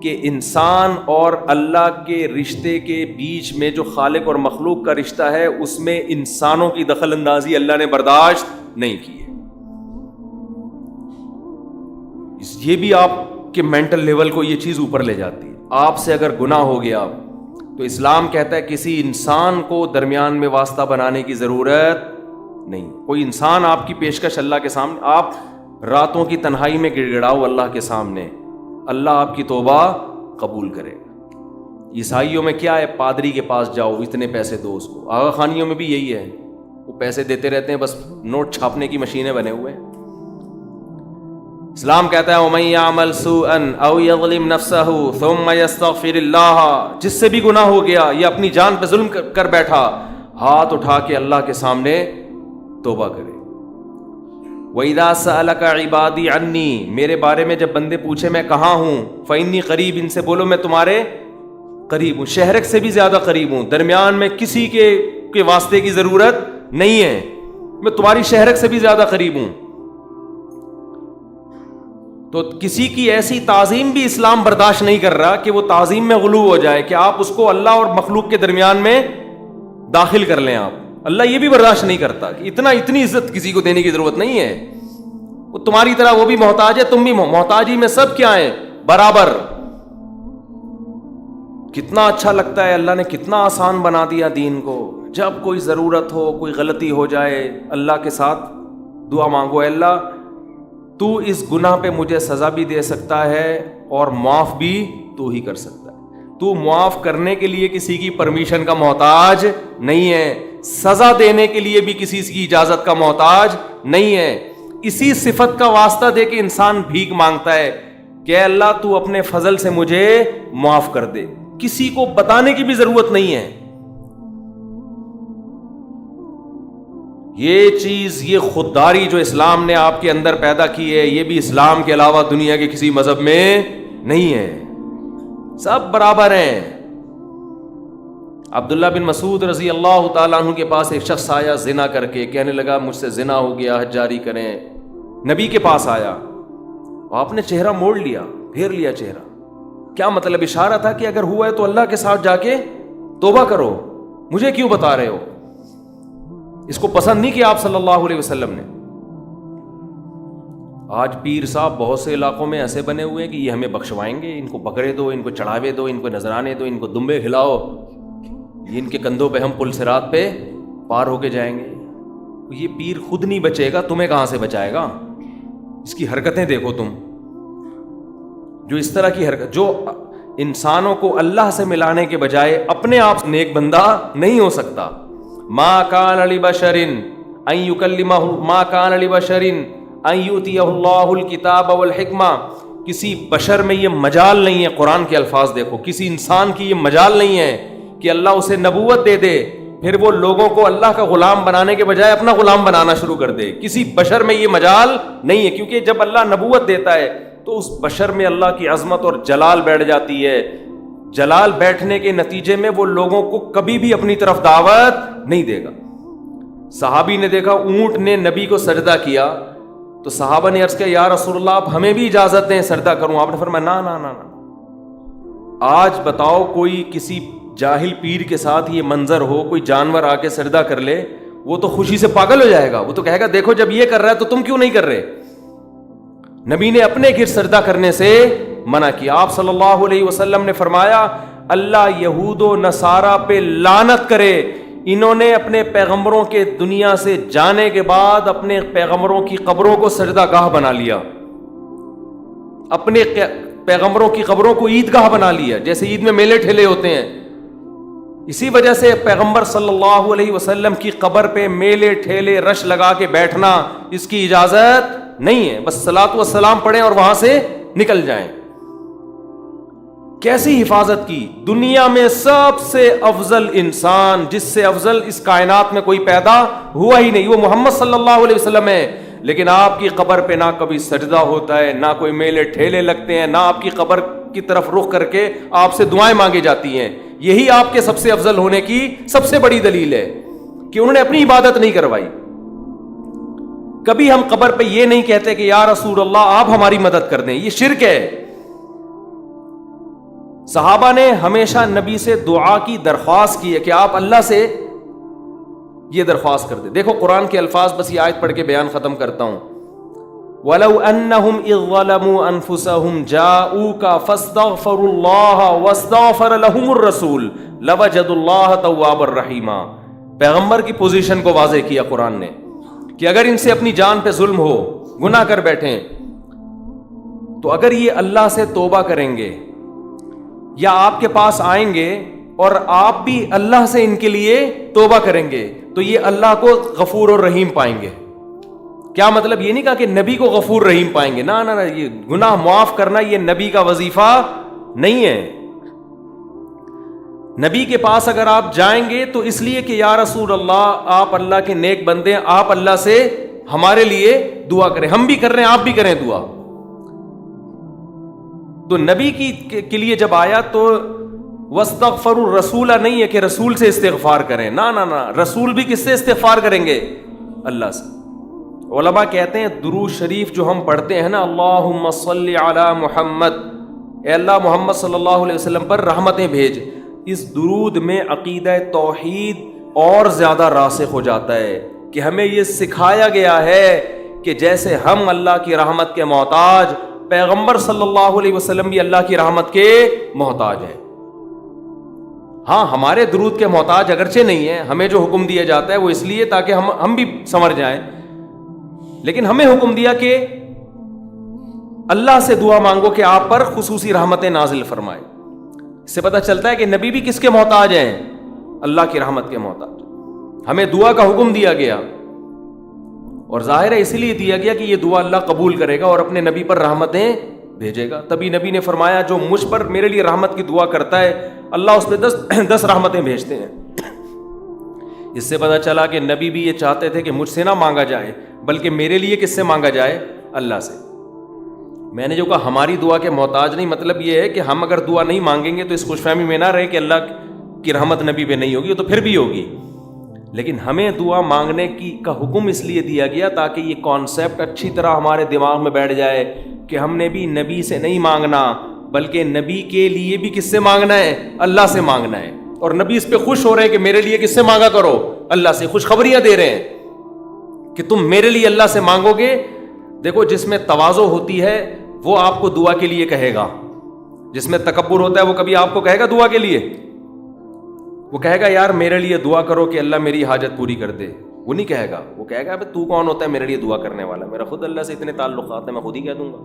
کہ انسان اور اللہ کے رشتے کے بیچ میں جو خالق اور مخلوق کا رشتہ ہے, اس میں انسانوں کی دخل اندازی اللہ نے برداشت نہیں کی ہے. یہ بھی آپ کے مینٹل لیول کو یہ چیز اوپر لے جاتی ہے. آپ سے اگر گناہ ہو گیا تو اسلام کہتا ہے کسی انسان کو درمیان میں واسطہ بنانے کی ضرورت نہیں. کوئی انسان آپ کی پیشکش اللہ کے سامنے, آپ راتوں کی تنہائی میں گڑ گڑاؤ اللہ کے سامنے, اللہ آپ کی توبہ قبول کرے. عیسائیوں میں کیا ہے؟ پادری کے پاس جاؤ, اتنے پیسے دو اس کو. آغا خانیوں میں بھی یہی ہے, وہ پیسے دیتے رہتے ہیں, بس نوٹ چھاپنے کی مشینیں بنے ہوئے ہیں. اسلام کہتا ہے وَمَن يَعْمَلْ سُوءًا أَوْ يَظْلِمْ نَفْسَهُ ثُمَّ يَسْتَغْفِرِ اللَّهَ, جس سے بھی گناہ ہو گیا یا اپنی جان پہ ظلم کر بیٹھا, ہاتھ اٹھا کے اللہ کے سامنے توبہ کرے. وَإِذَا سَأَلَكَ عِبَادِي عَنِّي, میرے بارے میں جب بندے پوچھے میں کہاں ہوں, فَإِنِّي قریب, ان سے بولو میں تمہارے قریب ہوں. شہرک سے بھی زیادہ قریب ہوں, درمیان میں کسی کے واسطے کی ضرورت نہیں ہے, میں تمہاری شہرک سے بھی زیادہ قریب ہوں. تو کسی کی ایسی تعظیم بھی اسلام برداشت نہیں کر رہا کہ وہ تعظیم میں غلو ہو جائے, کہ آپ اس کو اللہ اور مخلوق کے درمیان میں داخل کر لیں. آپ اللہ یہ بھی برداشت نہیں کرتا کہ اتنی عزت کسی کو دینے کی ضرورت نہیں ہے. وہ تمہاری طرح وہ بھی محتاج ہے, تم بھی محتاجی میں سب کیا ہیں؟ برابر. کتنا اچھا لگتا ہے, اللہ نے کتنا آسان بنا دیا دین کو. جب کوئی ضرورت ہو, کوئی غلطی ہو جائے, اللہ کے ساتھ دعا مانگو, اے اللہ تو اس گناہ پہ مجھے سزا بھی دے سکتا ہے اور معاف بھی تو ہی کر سکتا ہے. تو معاف کرنے کے لیے کسی کی پرمیشن کا محتاج نہیں ہے, سزا دینے کے لیے بھی کسی کی اجازت کا محتاج نہیں ہے. اسی صفت کا واسطہ دے کے انسان بھیک مانگتا ہے کہ اے اللہ تو اپنے فضل سے مجھے معاف کر دے. کسی کو بتانے کی بھی ضرورت نہیں ہے. یہ چیز, یہ خودداری جو اسلام نے آپ کے اندر پیدا کی ہے, یہ بھی اسلام کے علاوہ دنیا کے کسی مذہب میں نہیں ہے. سب برابر ہیں. عبداللہ بن مسعود رضی اللہ تعالیٰ عنہ کے پاس ایک شخص آیا زنا کر کے, کہنے لگا مجھ سے زنا ہو گیا, حج جاری کریں. نبی کے پاس آیا, آپ نے چہرہ موڑ لیا, پھیر لیا چہرہ. کیا مطلب؟ اشارہ تھا کہ اگر ہوا ہے تو اللہ کے ساتھ جا کے توبہ کرو, مجھے کیوں بتا رہے ہو. اس کو پسند نہیں کیا آپ صلی اللہ علیہ وسلم نے. آج پیر صاحب بہت سے علاقوں میں ایسے بنے ہوئے ہیں کہ یہ ہمیں بخشوائیں گے, ان کو بکرے دو, ان کو چڑھاوے دو, ان کو نذرانے دو, ان کو دمبے کھلاؤ, یہ ان کے کندھوں پہ ہم پل صراط پہ پار ہو کے جائیں گے. یہ پیر خود نہیں بچے گا, تمہیں کہاں سے بچائے گا؟ اس کی حرکتیں دیکھو تم, جو اس طرح کی حرکت, جو انسانوں کو اللہ سے ملانے کے بجائے اپنے آپ نیک بندہ نہیں ہو سکتا. ما کان لبشر ان یکلمہ, ما کان لبشر ان یؤتیہ اللہ الکتاب والحکمہ. کسی بشر میں یہ مجال نہیں ہے, قرآن کے الفاظ دیکھو, کسی انسان کی یہ مجال نہیں ہے کہ اللہ اسے نبوت دے دے پھر وہ لوگوں کو اللہ کا غلام بنانے کے بجائے اپنا غلام بنانا شروع کر دے. کسی بشر میں یہ مجال نہیں ہے, کیونکہ جب اللہ نبوت دیتا ہے تو اس بشر میں اللہ کی عظمت اور جلال بیٹھ جاتی ہے. جلال بیٹھنے کے نتیجے میں وہ لوگوں کو کبھی بھی اپنی طرف دعوت نہیں دے گا. صحابی نے دیکھا اونٹ نے نبی کو سجدہ کیا تو صحابہ نے عرض کیا یا رسول اللہ آپ ہمیں بھی اجازت دیں سجدہ کروں. آپ نے فرمایا نا نا نا نا. آج بتاؤ کوئی کسی جاہل پیر کے ساتھ یہ منظر ہو, کوئی جانور آ کے سجدہ کر لے, وہ تو خوشی سے پاگل ہو جائے گا. وہ تو کہے گا دیکھو جب یہ کر رہا ہے تو تم کیوں نہیں کر رہے. نبی نے اپنے گرد سجدہ کرنے سے منع کیا. آپ صلی اللہ علیہ وسلم نے فرمایا اللہ یہود و نصارہ پہ لعنت کرے, انہوں نے اپنے پیغمبروں کے دنیا سے جانے کے بعد اپنے پیغمبروں کی قبروں کو سجدہ گاہ بنا لیا, اپنے پیغمبروں کی قبروں کو عیدگاہ بنا لیا, جیسے عید میں میلے ٹھیلے ہوتے ہیں. اسی وجہ سے پیغمبر صلی اللہ علیہ وسلم کی قبر پہ میلے ٹھیلے رش لگا کے بیٹھنا اس کی اجازت نہیں ہے. بس صلاۃ و سلام پڑھیں اور وہاں سے نکل جائیں. کیسی حفاظت کی. دنیا میں سب سے افضل انسان, جس سے افضل اس کائنات میں کوئی پیدا ہوا ہی نہیں, وہ محمد صلی اللہ علیہ وسلم ہے. لیکن آپ کی قبر پہ نہ کبھی سجدہ ہوتا ہے, نہ کوئی میلے ٹھیلے لگتے ہیں, نہ آپ کی قبر کی طرف رخ کر کے آپ سے دعائیں مانگی جاتی ہیں. یہی آپ کے سب سے افضل ہونے کی سب سے بڑی دلیل ہے کہ انہوں نے اپنی عبادت نہیں کروائی. کبھی ہم قبر پہ یہ نہیں کہتے کہ یا رسول اللہ آپ ہماری مدد کر دیں, یہ شرک ہے. صحابہ نے ہمیشہ نبی سے دعا کی درخواست کی ہے کہ آپ اللہ سے یہ درخواست کر دیں. دیکھو قرآن کے الفاظ, بس یہ آیت پڑھ کے بیان ختم کرتا ہوں. وَلَوْ أَنَّهُمْ إِذْ ظَلَمُوا أَنفُسَهُمْ جَاءُوكَ فَاسْتَغْفَرُوا اللَّهَ وَاسْتَغْفَرَ لَهُمُ الرَّسُولُ لَوَجَدُوا اللَّهَ تَوَّابًا رَحِيمًا. پیغمبر کی پوزیشن کو واضح کیا قرآن نے کہ اگر ان سے اپنی جان پہ ظلم ہو, گناہ کر بیٹھیں, تو اگر یہ اللہ سے توبہ کریں گے یا آپ کے پاس آئیں گے اور آپ بھی اللہ سے ان کے لیے توبہ کریں گے تو یہ اللہ کو غفور اور رحیم پائیں گے. کیا مطلب؟ یہ نہیں کہا کہ نبی کو غفور رحیم پائیں گے, نہ نہ, یہ گناہ معاف کرنا یہ نبی کا وظیفہ نہیں ہے. نبی کے پاس اگر آپ جائیں گے تو اس لیے کہ یا رسول اللہ آپ اللہ کے نیک بندے, آپ اللہ سے ہمارے لیے دعا کریں. ہم بھی کر رہے ہیں, آپ بھی کریں دعا. تو نبی کے لیے جب آیا تو وَاسْتَغْفَرُوا الرَّسُولَ نہیں ہے کہ رسول سے استغفار کریں, نہ نہ نہ, رسول بھی کس سے استغفار کریں گے؟ اللہ سے. علماء کہتے ہیں درود شریف جو ہم پڑھتے ہیں نا, اللہم صلی علی محمد, اے اللہ محمد صلی اللہ علیہ وسلم پر رحمتیں بھیج, اس درود میں عقیدہ توحید اور زیادہ راسخ ہو جاتا ہے کہ ہمیں یہ سکھایا گیا ہے کہ جیسے ہم اللہ کی رحمت کے محتاج, پیغمبر صلی اللہ علیہ وسلم بھی اللہ کی رحمت کے محتاج ہے. ہاں ہمارے درود کے محتاج اگرچہ نہیں ہے, ہمیں جو حکم دیا جاتا ہے وہ اس لیے تاکہ ہم بھی سمجھ جائیں, لیکن ہمیں حکم دیا کہ اللہ سے دعا مانگو کہ آپ پر خصوصی رحمتیں نازل فرمائے. اس سے پتہ چلتا ہے کہ نبی بھی کس کے محتاج ہیں؟ اللہ کی رحمت کے محتاج. ہمیں دعا کا حکم دیا گیا اور ظاہر ہے اس لیے دیا گیا کہ یہ دعا اللہ قبول کرے گا اور اپنے نبی پر رحمتیں بھیجے گا. تبھی نبی نے فرمایا جو مجھ پر میرے لیے رحمت کی دعا کرتا ہے اللہ اس پہ 10 رحمتیں بھیجتے ہیں. اس سے پتہ چلا کہ نبی بھی یہ چاہتے تھے کہ مجھ سے نہ مانگا جائے بلکہ میرے لیے کس سے مانگا جائے؟ اللہ سے. میں نے جو کہا ہماری دعا کے محتاج نہیں, مطلب یہ ہے کہ ہم اگر دعا نہیں مانگیں گے تو اس خوش فہمی میں نہ رہے کہ اللہ کی رحمت نبی پہ نہیں ہوگی, تو پھر بھی ہوگی. لیکن ہمیں دعا مانگنے کا حکم اس لیے دیا گیا تاکہ یہ کانسیپٹ اچھی طرح ہمارے دماغ میں بیٹھ جائے کہ ہم نے بھی نبی سے نہیں مانگنا بلکہ نبی کے لیے بھی کس سے مانگنا ہے؟ اللہ سے مانگنا ہے. اور نبی اس پہ خوش ہو رہے ہیں کہ میرے لیے کس سے مانگا کرو؟ اللہ سے. خوشخبریاں دے رہے ہیں کہ تم میرے لیے اللہ سے مانگو گے. دیکھو جس میں تواضع ہوتی ہے وہ آپ کو دعا کے لیے کہے گا, جس میں تکبر ہوتا ہے وہ کبھی آپ کو کہے گا دعا کے لیے؟ وہ کہے گا یار میرے لیے دعا کرو کہ اللہ میری حاجت پوری کر دے, وہ نہیں کہے گا. وہ کہے گا تو کون ہوتا ہے میرے لیے دعا کرنے والا؟ میرا خود اللہ سے اتنے تعلقات ہیں, میں خود ہی کہہ دوں گا.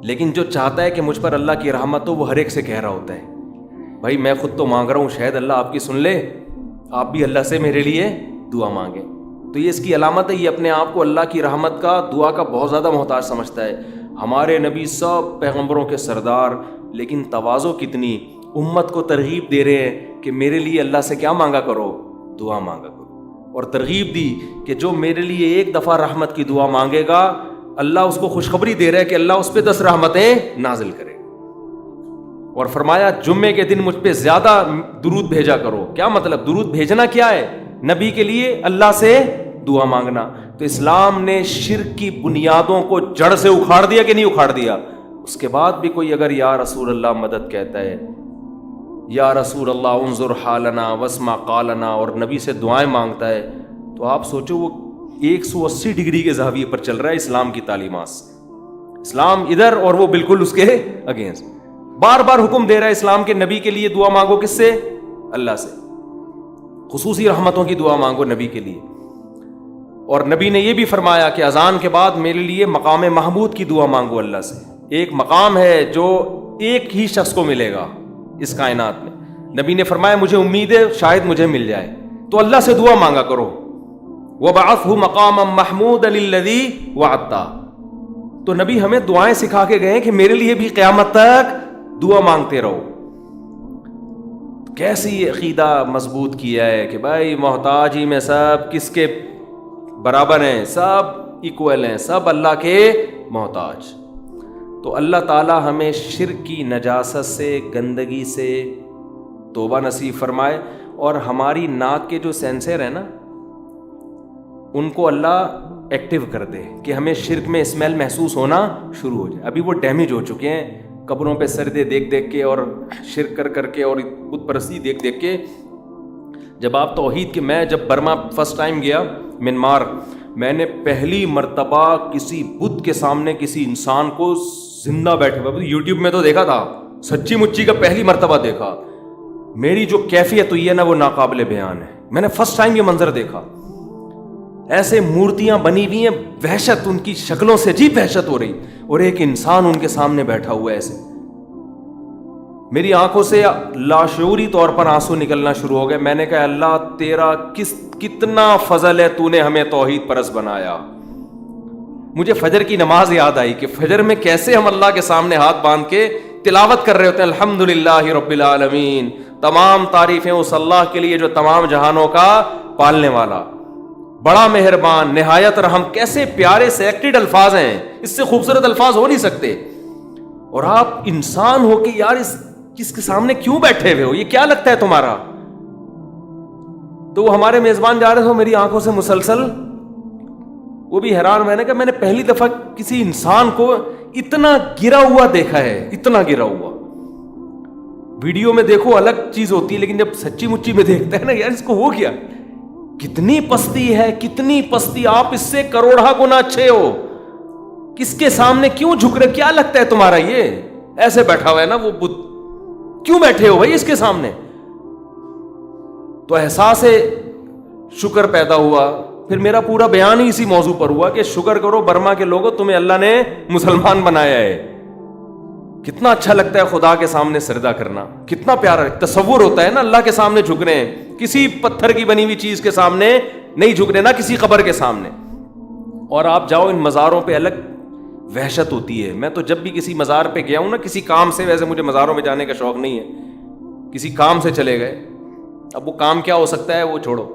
لیکن جو چاہتا ہے کہ مجھ پر اللہ کی رحمت ہو وہ ہر ایک سے کہہ رہا ہوتا ہے بھائی میں خود تو مانگ رہا ہوں, شاید اللہ آپ کی سن لے, آپ بھی اللہ سے میرے لیے دعا مانگیں. تو یہ اس کی علامت ہے, یہ اپنے آپ کو اللہ کی رحمت کا, دعا کا بہت زیادہ محتاج سمجھتا ہے. ہمارے نبی سب پیغمبروں کے سردار, لیکن تواضع کتنی, امت کو ترغیب دے رہے ہیں کہ میرے لیے اللہ سے کیا مانگا کرو؟ دعا مانگا کرو. اور ترغیب دی کہ جو میرے لیے ایک دفعہ رحمت کی دعا مانگے گا اللہ اس کو خوشخبری دے رہا ہے کہ اللہ اس پہ 10 رحمتیں نازل کرے. اور فرمایا جمعے کے دن مجھ پہ زیادہ درود بھیجا کرو. کیا مطلب؟ درود بھیجنا کیا ہے؟ نبی کے لیے اللہ سے دعا مانگنا. تو اسلام نے شرک کی بنیادوں کو جڑ سے اکھاڑ دیا کہ نہیں اکھاڑ دیا؟ اس کے بعد بھی کوئی اگر یا رسول اللہ مدد کہتا ہے، یا رسول اللہ انظر حالنا واسمع قالنا، اور نبی سے دعائیں مانگتا ہے، تو آپ سوچو وہ 180 ڈگری کے زاویے پر چل رہا ہے اسلام کی تعلیمات سے. اسلام ادھر اور وہ بالکل اس کے اگینسٹ. بار بار حکم دے رہا ہے اسلام کے نبی کے لیے دعا مانگو. کس سے؟ اللہ سے. خصوصی رحمتوں کی دعا مانگو نبی کے لیے. اور نبی نے یہ بھی فرمایا کہ اذان کے بعد میرے لیے مقام محمود کی دعا مانگو اللہ سے. ایک مقام ہے جو ایک ہی شخص کو ملے گا اس کائنات میں. نبی نے فرمایا مجھے امید ہے شاید مجھے مل جائے، تو اللہ سے دعا مانگا کرو. وَبَعَثْهُ مَقَامًا مَحْمُودًا لِلَّذِي وَعَدتَّ. تو نبی ہمیں دعائیں سکھا کے گئے کہ میرے لیے بھی قیامت تک دعا مانگتے رہو. کیسی عقیدہ مضبوط کیا ہے کہ بھائی محتاج ہی میں سب کس کے برابر ہیں، سب ایکول ہیں، سب اللہ کے محتاج. تو اللہ تعالی ہمیں شرک کی نجاست سے، گندگی سے توبہ نصیب فرمائے، اور ہماری ناک کے جو سینسر ہیں نا ان کو اللہ ایکٹیو کر دے کہ ہمیں شرک میں اسمیل محسوس ہونا شروع ہو جائے. ابھی وہ ڈیمیج ہو چکے ہیں قبروں پہ سردے دیکھ دیکھ کے اور شرک کر کے اور بت پرستی دیکھ کے. جب آپ توحید کے، میں جب برما فرسٹ ٹائم گیا منمار، میں نے پہلی مرتبہ کسی بت کے سامنے کسی انسان کو زندہ بیٹھے ہوئے، یوٹیوب میں تو دیکھا تھا، سچی مچی کا پہلی مرتبہ دیکھا. میری جو کیفیت ہوئی ہے نا وہ ناقابل بیان ہے. میں نے فرسٹ ٹائم یہ منظر دیکھا. ایسے مورتیاں بنی ہوئی ہیں، وحشت ان کی شکلوں سے عجیب وحشت ہو رہی، اور ایک انسان ان کے سامنے بیٹھا ہوا ہے. ایسے میری آنکھوں سے لاشعوری طور پر آنسو نکلنا شروع ہو گئے. میں نے کہا اللہ تیرا کتنا فضل ہے، تو نے ہمیں توحید پرست بنایا. مجھے فجر کی نماز یاد آئی کہ فجر میں کیسے ہم اللہ کے سامنے ہاتھ باندھ کے تلاوت کر رہے ہوتے ہیں، الحمدللہ رب العالمین، تمام تعریفیں اس اللہ کے لیے جو تمام جہانوں کا پالنے والا، بڑا مہربان، نہایت رحم. کیسے پیارے سلیکٹڈ الفاظ ہیں، اس سے خوبصورت الفاظ ہو نہیں سکتے. اور آپ انسان ہو کہ یار اس کے سامنے کیوں بیٹھے ہوئے ہو، یہ کیا لگتا ہے تمہارا؟ تو وہ ہمارے میزبان جا رہے تھے، میری آنکھوں سے مسلسل وہ بھی حیران. میں نے کہا میں نے پہلی دفعہ کسی انسان کو اتنا گرا ہوا دیکھا ہے، اتنا گرا ہوا. ویڈیو میں دیکھو الگ چیز ہوتی ہے، لیکن جب سچی مچی میں دیکھتا ہے نا یار اس کو ہو گیا، کتنی پستی ہے، کتنی پستی. آپ اس سے کروڑا گنا اچھے ہو، کس کے سامنے کیوں جھک رہے؟ کیا لگتا ہے تمہارا یہ ایسے بیٹھا ہوا ہے نا وہ بت، کیوں بیٹھے ہو بھائی اس کے سامنے؟ تو احساس شکر پیدا ہوا. پھر میرا پورا بیان ہی اسی موضوع پر ہوا کہ شکر کرو برما کے لوگوں، تمہیں اللہ نے مسلمان بنایا ہے. کتنا اچھا لگتا ہے خدا کے سامنے سجدہ کرنا، کتنا پیارا تصور ہوتا ہے نا اللہ کے سامنے جھک رہے ہیں. کسی پتھر کی بنی ہوئی چیز کے سامنے نہیں جھک رہے، نہ کسی قبر کے سامنے. اور آپ جاؤ ان مزاروں پہ، الگ وحشت ہوتی ہے. میں تو جب بھی کسی مزار پہ گیا ہوں نا کسی کام سے، ویسے مجھے مزاروں میں جانے کا شوق نہیں ہے، کسی کام سے چلے گئے. اب وہ کام کیا ہو سکتا ہے وہ چھوڑو،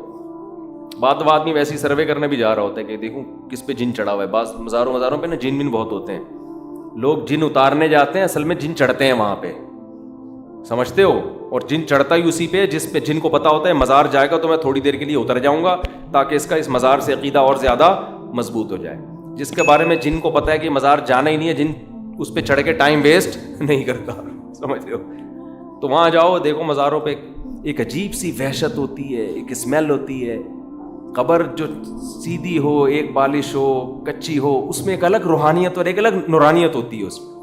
بعد آدمی ویسی سروے کرنے بھی جا رہا ہوتا ہے کہ دیکھوں کس پہ جن چڑھا ہوا ہے. بعض مزاروں پہ نا جن بہت ہوتے ہیں، لوگ جن اتارنے جاتے ہیں، اصل میں جن چڑھتے ہیں وہاں پہ، سمجھتے ہو؟ اور جن چڑھتا ہی اسی پہ جس پہ جن کو پتا ہوتا ہے مزار جائے گا تو میں تھوڑی دیر کے لیے اتر جاؤں گا تاکہ اس مزار سے عقیدہ اور زیادہ مضبوط ہو جائے. جس کے بارے میں جن کو پتا ہے کہ مزار جانا ہی نہیں ہے، جن اس پہ چڑھ کے ٹائم ویسٹ نہیں کرتا، سمجھ رہے ہو؟ تو وہاں جاؤ دیکھو مزاروں پہ ایک عجیب سی وحشت ہوتی ہے، ایک اسمیل ہوتی ہے. قبر جو سیدھی ہو، ایک بالش ہو، کچی ہو، اس میں ایک الگ روحانیت اور ایک الگ نورانیت ہوتی ہے اس میں.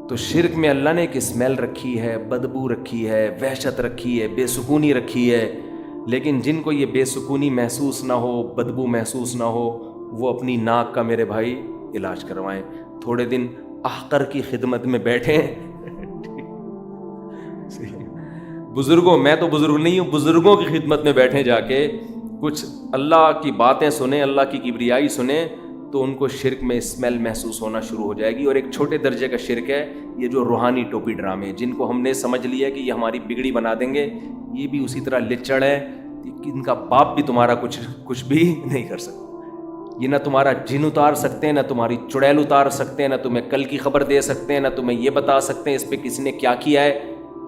تو شرک میں اللہ نے ایک اسمیل رکھی ہے، بدبو رکھی ہے، وحشت رکھی ہے، بے سکونی رکھی ہے. لیکن جن کو یہ بے سکونی محسوس نہ ہو، بدبو محسوس نہ ہو، وہ اپنی ناک کا میرے بھائی علاج کروائیں. تھوڑے دن احقر کی خدمت میں بیٹھیں. بزرگوں، میں تو بزرگ نہیں ہوں، بزرگوں کی خدمت میں بیٹھیں، جا کے کچھ اللہ کی باتیں سنیں، اللہ کی کبریائی سنیں، تو ان کو شرک میں اسمیل محسوس ہونا شروع ہو جائے گی. اور ایک چھوٹے درجے کا شرک ہے یہ جو روحانی ٹوپی ڈرامے، جن کو ہم نے سمجھ لیا کہ یہ ہماری بگڑی بنا دیں گے. یہ بھی اسی طرح لچڑ ہے، ان کا باپ بھی تمہارا کچھ بھی نہیں کر سکتا. یہ نہ تمہارا جن اتار سکتے ہیں، نہ تمہاری چڑیل اتار سکتے ہیں، نہ تمہیں کل کی خبر دے سکتے ہیں، نہ تمہیں یہ بتا سکتے ہیں اس پہ کسی نے کیا کیا ہے،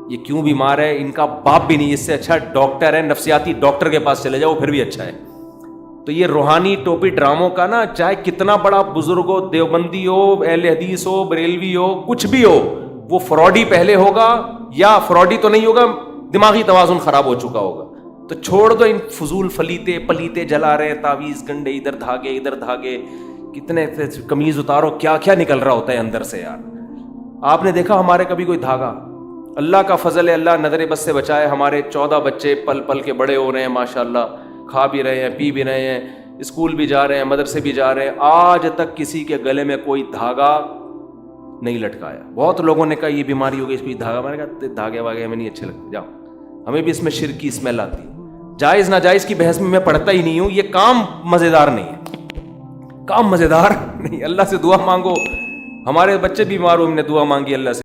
یہ کیوں بیمار ہے، ان کا باپ بھی نہیں، اس سے اچھا ڈاکٹر ہے، نفسیاتی ڈاکٹر کے پاس چلے جاؤ پھر بھی اچھا ہے۔ تو یہ روحانی ٹوپی ڈراموں کا نا، چاہے کتنا بڑا بزرگ ہو، دیوبندی ہو، اہل حدیث ہو، بریلوی ہو، کچھ بھی ہو، وہ فراڈی پہلے ہوگا، یا فراڈی تو نہیں ہوگا، دماغی توازن خراب ہو چکا ہوگا۔ تو چھوڑ دو ان فضول پلیتے جلا رہے، تعویذ گنڈے، ادھر دھاگے، کتنے قمیض اتارو، کیا کیا نکل رہا ہوتا ہے اندر سے یار۔ آپ نے دیکھا ہمارے کبھی کوئی دھاگا؟ اللہ کا فضل ہے، اللہ نظر بد سے بچائے، ہمارے 14 بچے پل پل کے بڑے ہو رہے ہیں ماشاءاللہ، کھا بھی رہے ہیں، پی بھی رہے ہیں، اسکول بھی جا رہے ہیں، مدرسے بھی جا رہے ہیں، آج تک کسی کے گلے میں کوئی دھاگا نہیں لٹکایا۔ بہت لوگوں نے کہا یہ بیماری ہوگی، اس پہ دھاگا، میں نے کہا دھاگے واگے ہمیں نہیں اچھے لگتے، جاؤ، ہمیں بھی اس میں شرک کی اسمیل آتی ہے۔ جائز ناجائز کی بحث میں پڑھتا ہی نہیں ہوں، یہ کام مزیدار نہیں ہے، کام مزیدار نہیں۔ اللہ سے دعا مانگو، ہمارے بچے بیمار ہوئے، ہم نے دعا مانگی اللہ سے۔